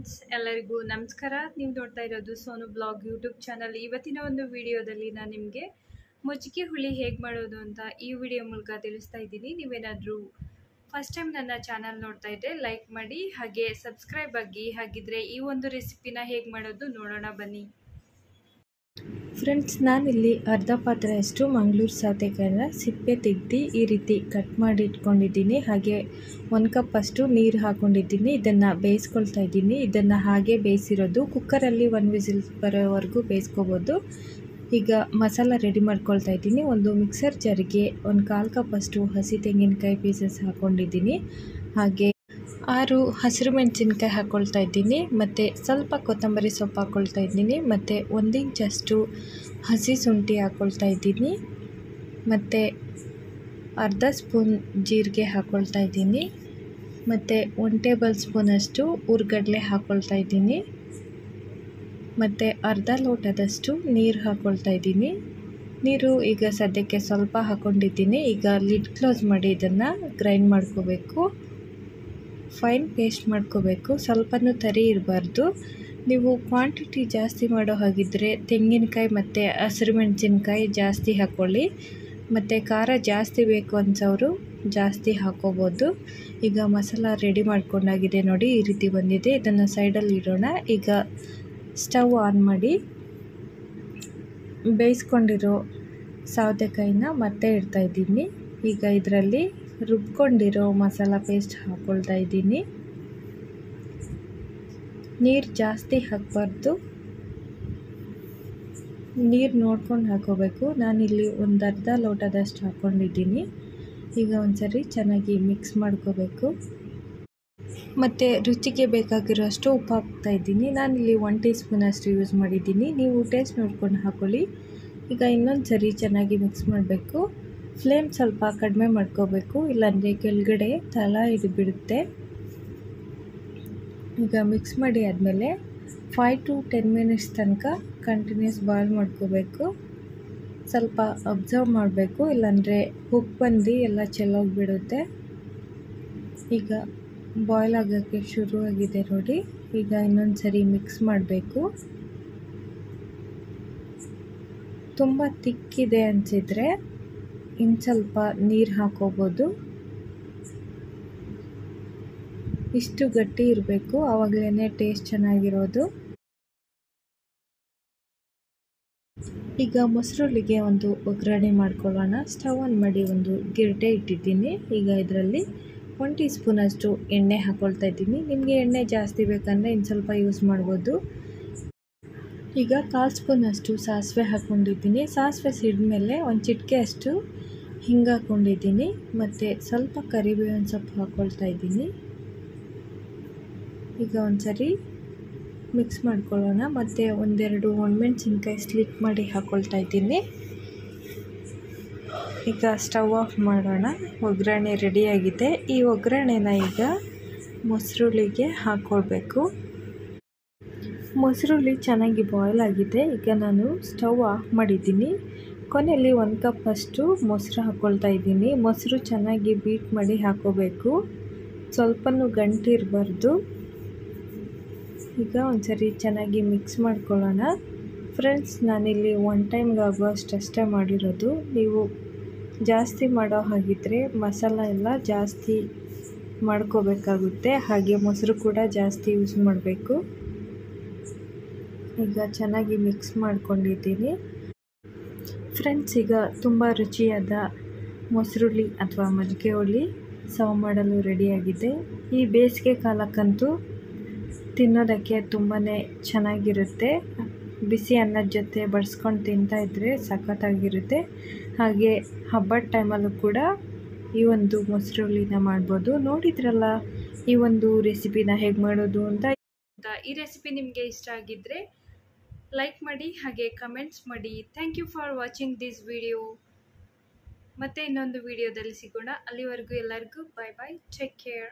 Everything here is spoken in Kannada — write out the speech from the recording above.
ಫ್ರೆಂಡ್ಸ್, ಎಲ್ಲರಿಗೂ ನಮಸ್ಕಾರ. ನೀವು ನೋಡ್ತಾ ಇರೋದು ಸೋನು ಬ್ಲಾಗ್ ಯೂಟ್ಯೂಬ್ ಚಾನಲ್. ಇವತ್ತಿನ ಒಂದು ವಿಡಿಯೋದಲ್ಲಿ ನಾನು ನಿಮಗೆ ಮಜ್ಜಿಗೆ ಹುಳಿ ಹೇಗೆ ಮಾಡೋದು ಅಂತ ಈ ವಿಡಿಯೋ ಮೂಲಕ ತಿಳಿಸ್ತಾ ಇದ್ದೀನಿ. ನೀವೇನಾದರೂ ಫಸ್ಟ್ ಟೈಮ್ ನನ್ನ ಚಾನಲ್ ನೋಡ್ತಾ ಇದ್ದರೆ ಲೈಕ್ ಮಾಡಿ, ಹಾಗೆ ಸಬ್ಸ್ಕ್ರೈಬ್ ಆಗಿ. ಹಾಗಿದ್ರೆ ಈ ಒಂದು ರೆಸಿಪಿನ ಹೇಗೆ ಮಾಡೋದು ನೋಡೋಣ ಬನ್ನಿ. ಫ್ರೆಂಡ್ಸ್, ನಾನಿಲ್ಲಿ ಅರ್ಧ ಪಾತ್ರೆಯಷ್ಟು ಮಂಗಳೂರು ಸೌತೆಕಾಯಿನ ಸಿಪ್ಪೆ ತೆಗೆದು ಈ ರೀತಿ ಕಟ್ ಮಾಡಿ ಇಟ್ಕೊಂಡಿದ್ದೀನಿ. ಹಾಗೆ 1 ಕಪ್ ಅಷ್ಟು ನೀರು ಹಾಕ್ಕೊಂಡಿದ್ದೀನಿ. ಇದನ್ನು ಬೇಯಿಸ್ಕೊಳ್ತಾ ಇದ್ದೀನಿ. ಇದನ್ನು ಹಾಗೆ ಬೇಯಿಸಿರೋದು ಕುಕ್ಕರಲ್ಲಿ 1 ವಿಸಿಲ್ ಬರೋವರೆಗೂ ಬೇಯಿಸ್ಕೋಬೋದು. ಈಗ ಮಸಾಲ ರೆಡಿ ಮಾಡ್ಕೊಳ್ತಾ ಇದ್ದೀನಿ. ಒಂದು ಮಿಕ್ಸರ್ ಜಾರಿಗೆ 1/4 ಕಪ್ ಅಷ್ಟು ಹಸಿ ತೆಂಗಿನಕಾಯಿ ಪೀಸಸ್ ಹಾಕ್ಕೊಂಡಿದ್ದೀನಿ. ಹಾಗೆ 6 ಹಸಿರು ಮೆಣಸಿನ್ಕಾಯಿ ಹಾಕ್ಕೊಳ್ತಾ ಇದ್ದೀನಿ. ಮತ್ತು ಸ್ವಲ್ಪ ಕೊತ್ತಂಬರಿ ಸೊಪ್ಪು ಹಾಕ್ಕೊಳ್ತಾ ಇದ್ದೀನಿ. ಮತ್ತು 1 ಇಂಚಷ್ಟು ಹಸಿ ಶುಂಠಿ ಹಾಕ್ಕೊಳ್ತಾ ಇದ್ದೀನಿ. ಮತ್ತು ಅರ್ಧ ಸ್ಪೂನ್ ಜೀರಿಗೆ ಹಾಕ್ಕೊಳ್ತಾ ಇದ್ದೀನಿ. ಮತ್ತು 1 ಟೇಬಲ್ ಸ್ಪೂನಷ್ಟು ಹುರ್ಗಡ್ಲೆ ಹಾಕ್ಕೊಳ್ತಾ ಇದ್ದೀನಿ. ಮತ್ತು ಅರ್ಧ ಲೋಟದಷ್ಟು ನೀರು ಹಾಕ್ಕೊಳ್ತಾ ಇದ್ದೀನಿ. ನೀರು ಈಗ ಸದ್ಯಕ್ಕೆ ಸ್ವಲ್ಪ ಹಾಕ್ಕೊಂಡಿದ್ದೀನಿ. ಈಗ ಲಿಡ್ ಕ್ಲೋಸ್ ಮಾಡಿ ಇದನ್ನು ಗ್ರೈಂಡ್ ಮಾಡ್ಕೋಬೇಕು. ಫೈನ್ ಪೇಸ್ಟ್ ಮಾಡ್ಕೋಬೇಕು. ಸ್ವಲ್ಪನೂ ತರಿ ಇರಬಾರ್ದು. ನೀವು ಕ್ವಾಂಟಿಟಿ ಜಾಸ್ತಿ ಮಾಡೋ ಹಾಗಿದ್ದರೆ ತೆಂಗಿನಕಾಯಿ ಮತ್ತು ಹಸಿರು ಮೆಣಸಿನ್ಕಾಯಿ ಜಾಸ್ತಿ ಹಾಕ್ಕೊಳ್ಳಿ. ಮತ್ತು ಖಾರ ಜಾಸ್ತಿ ಬೇಕು ಅನ್ಸೋರು ಜಾಸ್ತಿ ಹಾಕ್ಕೋಬೋದು. ಈಗ ಮಸಾಲ ರೆಡಿ ಮಾಡ್ಕೊಂಡಾಗಿದೆ ನೋಡಿ, ಈ ರೀತಿ ಬಂದಿದೆ. ಇದನ್ನು ಸೈಡಲ್ಲಿ ಇಡೋಣ. ಈಗ ಸ್ಟವ್ ಆನ್ ಮಾಡಿ ಬೇಯಿಸ್ಕೊಂಡಿರೋ ಸೌತೆಕಾಯಿನ ಮತ್ತೆ ಇಡ್ತಾ ಇದ್ದೀನಿ. ಈಗ ಇದರಲ್ಲಿ ರುಬ್ಕೊಂಡಿರೋ ಮಸಾಲ ಪೇಸ್ಟ್ ಹಾಕ್ಕೊಳ್ತಾ ಇದ್ದೀನಿ. ನೀರು ಜಾಸ್ತಿ ಹಾಕಬಾರ್ದು, ನೀರು ನೋಡ್ಕೊಂಡು ಹಾಕೋಬೇಕು. ನಾನಿಲ್ಲಿ ಒಂದು ಅರ್ಧ ಲೋಟದಷ್ಟು ಹಾಕ್ಕೊಂಡಿದ್ದೀನಿ. ಈಗ ಒಂದ್ಸರಿ ಚೆನ್ನಾಗಿ ಮಿಕ್ಸ್ ಮಾಡ್ಕೋಬೇಕು. ಮತ್ತು ರುಚಿಗೆ ಬೇಕಾಗಿರೋಷ್ಟು ಉಪ್ಪು ಹಾಕ್ತಾ ಇದ್ದೀನಿ. ನಾನಿಲ್ಲಿ 1 ಟೀ ಸ್ಪೂನಷ್ಟು ಯೂಸ್ ಮಾಡಿದ್ದೀನಿ. ನೀವು ಟೇಸ್ಟ್ ನೋಡ್ಕೊಂಡು ಹಾಕ್ಕೊಳ್ಳಿ. ಈಗ ಇನ್ನೊಂದು ಸರಿ ಚೆನ್ನಾಗಿ ಮಿಕ್ಸ್ ಮಾಡಬೇಕು. ಫ್ಲೇಮ್ ಸ್ವಲ್ಪ ಕಡಿಮೆ ಮಾಡ್ಕೋಬೇಕು, ಇಲ್ಲಾಂದರೆ ಕೆಳಗಡೆ ತಳ ಹಿಡಿಬಿಡುತ್ತೆ. ಈಗ ಮಿಕ್ಸ್ ಮಾಡಿ ಆದಮೇಲೆ 5 to 10 ಮಿನಿಟ್ಸ್ ತನಕ ಕಂಟಿನ್ಯೂಸ್ ಬಾಯ್ಲ್ ಮಾಡ್ಕೋಬೇಕು. ಸ್ವಲ್ಪ ಅಬ್ಸರ್ವ್ ಮಾಡಬೇಕು, ಇಲ್ಲಾಂದರೆ ಉಪ್ಪು ಬಂದು ಎಲ್ಲ ಚೆಲ್ಲೋಗಿಬಿಡುತ್ತೆ. ಈಗ ಬಾಯ್ಲ್ ಆಗೋಕ್ಕೆ ಶುರುವಾಗಿದೆ ನೋಡಿ. ಈಗ ಇನ್ನೊಂದು ಸರಿ ಮಿಕ್ಸ್ ಮಾಡಬೇಕು. ತುಂಬ ತಿಕ್ಕಿದೆ ಅನಿಸಿದರೆ ಇನ್ನು ಸ್ವಲ್ಪ ನೀರು ಹಾಕೋಬೋದು. ಇಷ್ಟು ಗಟ್ಟಿ ಇರಬೇಕು, ಆವಾಗಲೇ ಟೇಸ್ಟ್ ಚೆನ್ನಾಗಿರೋದು. ಈಗ ಮೊಸರುಳ್ಳಿಗೆ ಒಂದು ಒಗ್ಗರಣೆ ಮಾಡ್ಕೊಳ್ಳೋಣ. ಸ್ಟವ್ ಆನ್ ಮಾಡಿ ಒಂದು ಗಿರಟೆ ಇಟ್ಟಿದ್ದೀನಿ. ಈಗ ಇದರಲ್ಲಿ 1 ಟೀ ಸ್ಪೂನಷ್ಟು ಎಣ್ಣೆ ಹಾಕ್ಕೊಳ್ತಾ ಇದ್ದೀನಿ. ನಿಮಗೆ ಎಣ್ಣೆ ಜಾಸ್ತಿ ಬೇಕಂದರೆ ಇನ್ನು ಸ್ವಲ್ಪ ಯೂಸ್ ಮಾಡ್ಬೋದು. ಈಗ 1/4 ಸ್ಪೂನಷ್ಟು ಸಾಸಿವೆ ಹಾಕ್ಕೊಂಡಿದ್ದೀನಿ. ಸಾಸಿವೆ ಸಿಡಿದ್ಮೇಲೆ 1 ಚಿಟಿಕೆ ಅಷ್ಟು ಹಿಂಗೆ ಹಾಕ್ಕೊಂಡಿದ್ದೀನಿ. ಮತ್ತು ಸ್ವಲ್ಪ ಕರಿಬೇವಿನ ಸೊಪ್ಪು ಹಾಕ್ಕೊಳ್ತಾ ಇದ್ದೀನಿ. ಈಗ ಒಂದ್ಸರಿ ಮಿಕ್ಸ್ ಮಾಡ್ಕೊಳ್ಳೋಣ. ಮತ್ತು 1-2 ಒಣಮೆಣಸಿನ್ಕಾಯಿ ಸ್ಲಿಟ್ ಮಾಡಿ ಹಾಕ್ಕೊಳ್ತಾ ಇದ್ದೀನಿ. ಈಗ ಸ್ಟವ್ ಆಫ್ ಮಾಡೋಣ. ಒಗ್ಗರಣೆ ರೆಡಿಯಾಗಿದೆ. ಈ ಒಗ್ಗರಣೆನ ಈಗ ಮೊಸರುಳ್ಳಿಗೆ ಹಾಕ್ಕೊಳ್ಬೇಕು. ಮೊಸರುಳ್ಳಿ ಚೆನ್ನಾಗಿ ಬಾಯ್ಲ್ ಆಗಿದೆ. ಈಗ ನಾನು ಸ್ಟವ್ ಆಫ್ ಮಾಡಿದ್ದೀನಿ. ಕೊನೆಯಲ್ಲಿ 1 ಕಪ್ ಅಷ್ಟು ಮೊಸರು ಹಾಕ್ಕೊಳ್ತಾ ಇದ್ದೀನಿ. ಮೊಸರು ಚೆನ್ನಾಗಿ ಬೀಟ್ ಮಾಡಿ ಹಾಕ್ಕೋಬೇಕು, ಸ್ವಲ್ಪನೂ ಗಂಟು ಇರಬಾರ್ದು. ಈಗ ಒಂದ್ಸರಿ ಚೆನ್ನಾಗಿ ಮಿಕ್ಸ್ ಮಾಡ್ಕೊಳ್ಳೋಣ. ಫ್ರೆಂಡ್ಸ್, ನಾನಿಲ್ಲಿ 1 ಟೈಮ್ಗೆ ಆಗುವಷ್ಟು ಅಷ್ಟೇ ಮಾಡಿರೋದು. ನೀವು ಜಾಸ್ತಿ ಮಾಡೋ ಹಾಗಿದ್ದರೆ ಮಸಾಲ ಎಲ್ಲ ಜಾಸ್ತಿ ಮಾಡ್ಕೋಬೇಕಾಗುತ್ತೆ. ಹಾಗೆ ಮೊಸರು ಕೂಡ ಜಾಸ್ತಿ ಯೂಸ್ ಮಾಡಬೇಕು. ಈಗ ಚೆನ್ನಾಗಿ ಮಿಕ್ಸ್ ಮಾಡ್ಕೊಂಡಿದ್ದೀನಿ. ಫ್ರೆಂಡ್ಸ್, ಈಗ ತುಂಬ ರುಚಿಯಾದ ಮೊಸರುಳ್ಳಿ ಅಥವಾ ಮಜ್ಜಿಗೆ ಹುಳಿ ಸರ್ವ್ ಮಾಡಲು ರೆಡಿಯಾಗಿದೆ. ಈ ಬೇಸಿಗೆ ಕಾಲಕ್ಕಂತೂ ತಿನ್ನೋದಕ್ಕೆ ತುಂಬಾ ಚೆನ್ನಾಗಿರುತ್ತೆ. ಬಿಸಿ ಅನ್ನದ ಜೊತೆ ಬಡಿಸ್ಕೊಂಡು ತಿಂತಾಯಿದ್ರೆ ಸಖತ್ತಾಗಿರುತ್ತೆ. ಹಾಗೆ ಹಬ್ಬದ ಟೈಮಲ್ಲೂ ಕೂಡ ಈ ಒಂದು ಮೊಸರುಳ್ಳಿನ ಮಾಡ್ಬೋದು. ನೋಡಿದ್ರಲ್ಲ ಈ ಒಂದು ರೆಸಿಪಿನ ಹೇಗೆ ಮಾಡೋದು ಅಂತ. ಈ ರೆಸಿಪಿ ನಿಮಗೆ ಇಷ್ಟ ಆಗಿದ್ದರೆ ಲೈಕ್ ಮಾಡಿ, ಹಾಗೆ ಕಮೆಂಟ್ಸ್ ಮಾಡಿ. Thank you for watching this video. ಮತ್ತೆ ಇನ್ನೊಂದು ವಿಡಿಯೋದಲ್ಲಿ ಸಿಗೋಣ. ಅಲ್ಲಿವರೆಗೂ ಎಲ್ಲರಿಗೂ ಬಾಯ್ ಬಾಯ್, ಟೇಕ್ ಕೇರ್.